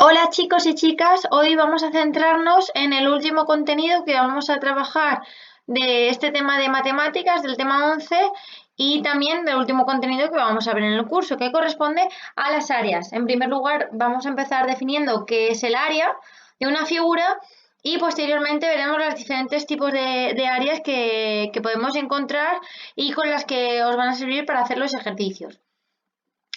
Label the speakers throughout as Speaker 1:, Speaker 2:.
Speaker 1: Hola chicos y chicas, hoy vamos a centrarnos en el último contenido que vamos a trabajar de este tema de matemáticas, del tema 11 y también del último contenido que vamos a ver en el curso, que corresponde a las áreas. En primer lugar, vamos a empezar definiendo qué es el área de una figura y posteriormente veremos los diferentes tipos de áreas que podemos encontrar y con las que os van a servir para hacer los ejercicios.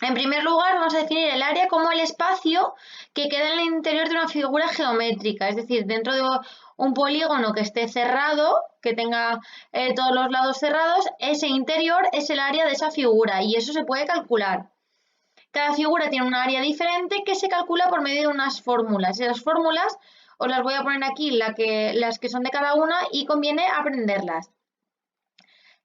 Speaker 1: En primer lugar, vamos a definir el área como el espacio que queda en el interior de una figura geométrica, es decir, dentro de un polígono que esté cerrado, que tenga todos los lados cerrados, ese interior es el área de esa figura y eso se puede calcular. Cada figura tiene un área diferente que se calcula por medio de unas fórmulas. Y las fórmulas os las voy a poner aquí, las que son de cada una, y conviene aprenderlas.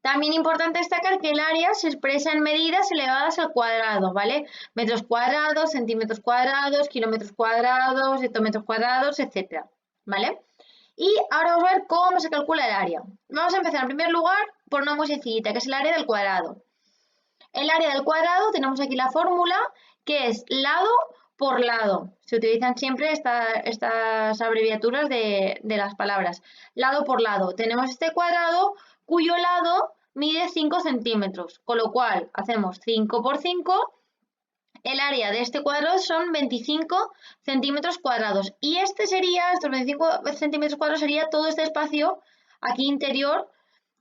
Speaker 1: También es importante destacar que el área se expresa en medidas elevadas al cuadrado, ¿vale? Metros cuadrados, centímetros cuadrados, kilómetros cuadrados, hectómetros cuadrados, etcétera, ¿vale? Y ahora vamos a ver cómo se calcula el área. Vamos a empezar en primer lugar por una muy sencillita, que es el área del cuadrado. El área del cuadrado, tenemos aquí la fórmula, que es lado por lado. Se utilizan siempre estas abreviaturas de las palabras. Lado por lado. Tenemos este cuadrado cuyo lado mide 5 centímetros, con lo cual hacemos 5 por 5. El área de este cuadrado son 25 centímetros cuadrados. Y estos 25 centímetros cuadrados sería todo este espacio aquí interior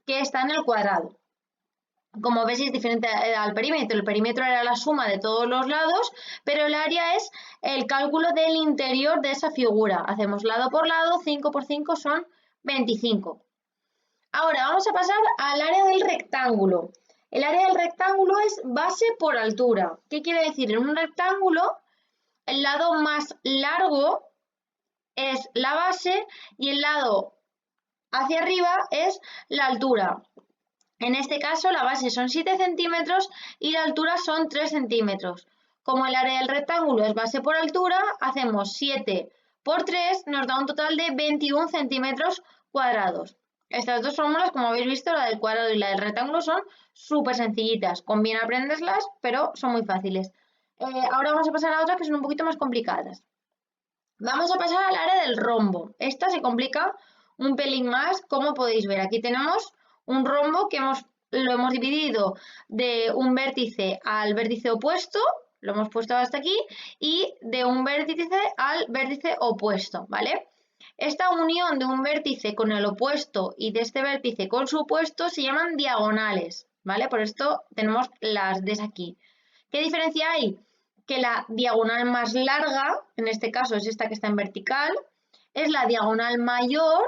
Speaker 1: que está en el cuadrado. Como veis, es diferente al perímetro. El perímetro era la suma de todos los lados, pero el área es el cálculo del interior de esa figura. Hacemos lado por lado, 5 por 5 son 25. Ahora vamos a pasar al área del rectángulo. El área del rectángulo es base por altura. ¿Qué quiere decir? En un rectángulo, el lado más largo es la base y el lado hacia arriba es la altura. En este caso, la base son 7 centímetros y la altura son 3 centímetros. Como el área del rectángulo es base por altura, hacemos 7 por 3, nos da un total de 21 centímetros cuadrados. Estas dos fórmulas, como habéis visto, la del cuadrado y la del rectángulo, son súper sencillitas. Conviene aprenderlas, pero son muy fáciles. Ahora vamos a pasar a otras que son un poquito más complicadas. Vamos a pasar al área del rombo. Esta se complica un pelín más, como podéis ver. Aquí tenemos un rombo que lo hemos dividido de un vértice al vértice opuesto, lo hemos puesto hasta aquí, y de un vértice al vértice opuesto, ¿vale? Esta unión de un vértice con el opuesto y de este vértice con su opuesto se llaman diagonales, ¿vale? Por esto tenemos las de aquí. ¿Qué diferencia hay? Que la diagonal más larga, en este caso es esta que está en vertical, es la diagonal mayor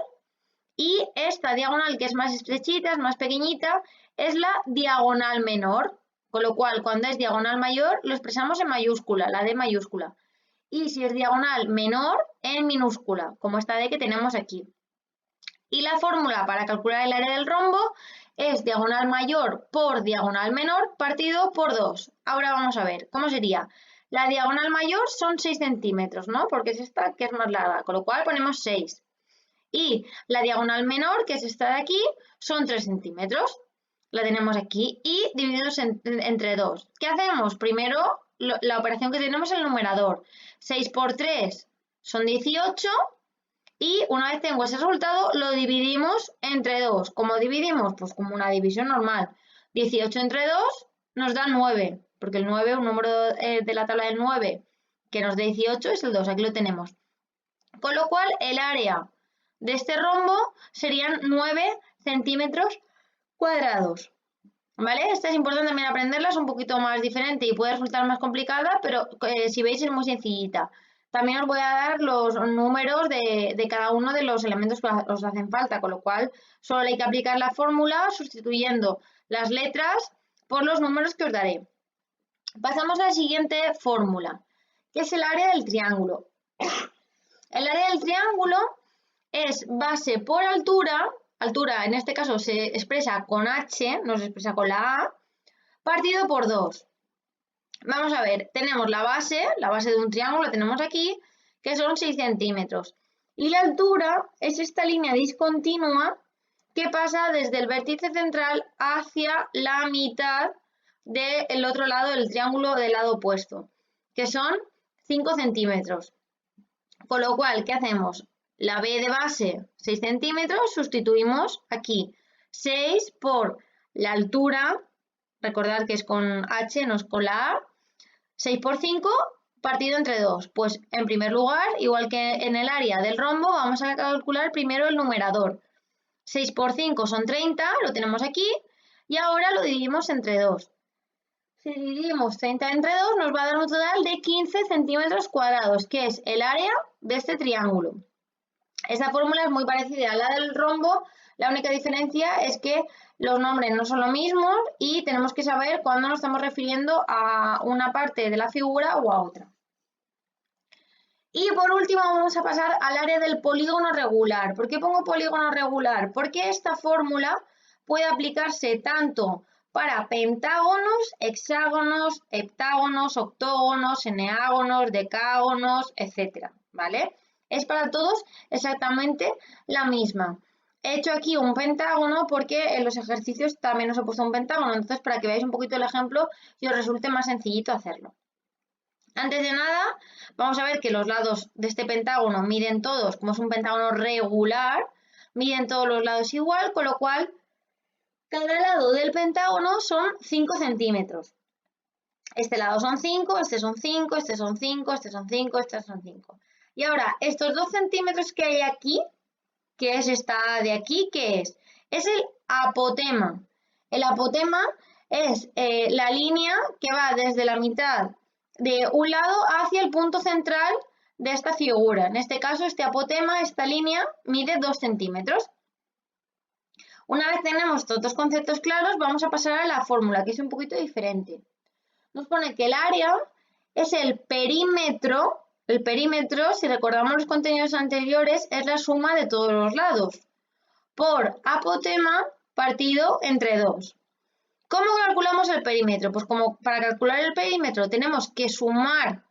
Speaker 1: y esta diagonal que es más estrechita, es más pequeñita, es la diagonal menor, con lo cual cuando es diagonal mayor lo expresamos en mayúscula, la D mayúscula, y si es diagonal menor en minúscula, como esta D que tenemos aquí. Y la fórmula para calcular el área del rombo es diagonal mayor por diagonal menor partido por 2. Ahora vamos a ver, ¿cómo sería? La diagonal mayor son 6 centímetros, ¿no? Porque es esta que es más larga, con lo cual ponemos 6. Y la diagonal menor, que es esta de aquí, son 3 centímetros. La tenemos aquí y divididos entre 2. ¿Qué hacemos? Primero, la operación que tenemos en el numerador. 6 por 3 son 18. Y una vez tengo ese resultado, lo dividimos entre 2. ¿Cómo dividimos? Pues como una división normal. 18 entre 2 nos da 9, porque el 9, un número de la tabla del 9 que nos da 18 es el 2, aquí lo tenemos. Con lo cual, el área de este rombo serían 9 centímetros cuadrados. ¿Vale? Esta es importante también aprenderla, es un poquito más diferente y puede resultar más complicada, pero si veis es muy sencillita. También os voy a dar los números de cada uno de los elementos que os hacen falta, con lo cual solo hay que aplicar la fórmula sustituyendo las letras por los números que os daré. Pasamos a la siguiente fórmula, que es el área del triángulo. El área del triángulo es base por altura, altura en este caso se expresa con H, no se expresa con la A, partido por 2. Vamos a ver, tenemos la base de un triángulo la tenemos aquí, que son 6 centímetros. Y la altura es esta línea discontinua que pasa desde el vértice central hacia la mitad del otro lado del triángulo del lado opuesto, que son 5 centímetros. Con lo cual, ¿qué hacemos? La B de base, 6 centímetros, sustituimos aquí 6 por la altura, recordad que es con H, no es con la A, 6 por 5 partido entre 2. Pues en primer lugar, igual que en el área del rombo, vamos a calcular primero el numerador. 6 por 5 son 30, lo tenemos aquí, y ahora lo dividimos entre 2. Si dividimos 30 entre 2 nos va a dar un total de 15 centímetros cuadrados, que es el área de este triángulo. Esta fórmula es muy parecida a la del rombo, la única diferencia es que los nombres no son los mismos y tenemos que saber cuándo nos estamos refiriendo a una parte de la figura o a otra. Y por último vamos a pasar al área del polígono regular. ¿Por qué pongo polígono regular? Porque esta fórmula puede aplicarse tanto para pentágonos, hexágonos, heptágonos, octógonos, eneágonos, decágonos, etc. ¿Vale? Es para todos exactamente la misma. He hecho aquí un pentágono porque en los ejercicios también os he puesto un pentágono, entonces para que veáis un poquito el ejemplo y os resulte más sencillito hacerlo. Antes de nada, vamos a ver que los lados de este pentágono miden todos, como es un pentágono regular, miden todos los lados igual, con lo cual cada lado del pentágono son 5 centímetros. Este lado son 5, este son 5, este son 5, este son 5, este son 5. Y ahora, estos 2 centímetros que hay aquí, que es esta de aquí, ¿qué es? Es el apotema. El apotema es la línea que va desde la mitad de un lado hacia el punto central de esta figura. En este caso, este apotema, esta línea, mide 2 centímetros. Una vez tenemos estos dos conceptos claros, vamos a pasar a la fórmula, que es un poquito diferente. Nos pone que el área es el perímetro. El perímetro, si recordamos los contenidos anteriores, es la suma de todos los lados por apotema partido entre 2. ¿Cómo calculamos el perímetro? Pues como para calcular el perímetro tenemos que sumar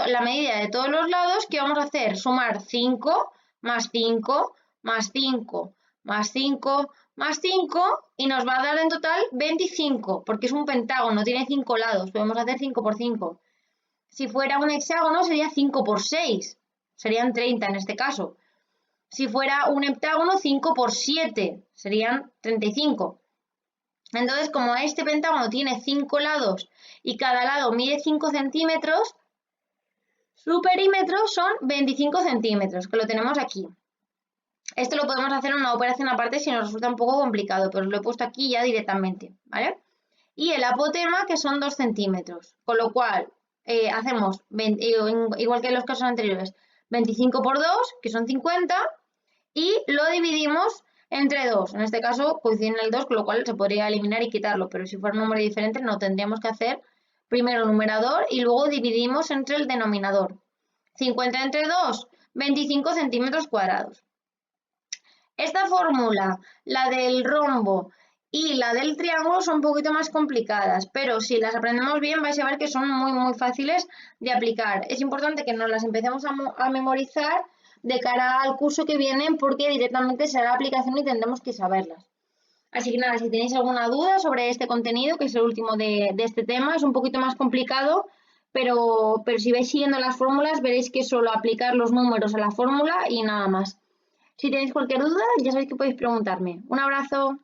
Speaker 1: la medida de todos los lados, ¿qué vamos a hacer? Sumar 5 más 5 más 5 más 5 más 5 y nos va a dar en total 25, porque es un pentágono, tiene 5 lados, podemos hacer 5 por 5. Si fuera un hexágono sería 5 por 6, serían 30 en este caso. Si fuera un heptágono, 5 por 7, serían 35. Entonces, como este pentágono tiene 5 lados y cada lado mide 5 centímetros, su perímetro son 25 centímetros, que lo tenemos aquí. Esto lo podemos hacer en una operación aparte si nos resulta un poco complicado, pero lo he puesto aquí ya directamente, ¿vale? Y el apotema, que son 2 centímetros, con lo cual hacemos, igual que en los casos anteriores, 25 por 2, que son 50, y lo dividimos entre 2. En este caso coincide en el 2, con lo cual se podría eliminar y quitarlo, pero si fuera un número diferente no tendríamos que hacer primero el numerador y luego dividimos entre el denominador. 50 entre 2, 25 centímetros cuadrados. Esta fórmula, la del rombo y la del triángulo son un poquito más complicadas, pero si las aprendemos bien vais a ver que son muy fáciles de aplicar. Es importante que nos las empecemos a memorizar de cara al curso que viene porque directamente será la aplicación y tendremos que saberlas. Así que nada, si tenéis alguna duda sobre este contenido, que es el último de este tema, es un poquito más complicado, pero si vais siguiendo las fórmulas veréis que es solo aplicar los números a la fórmula y nada más. Si tenéis cualquier duda, ya sabéis que podéis preguntarme. Un abrazo.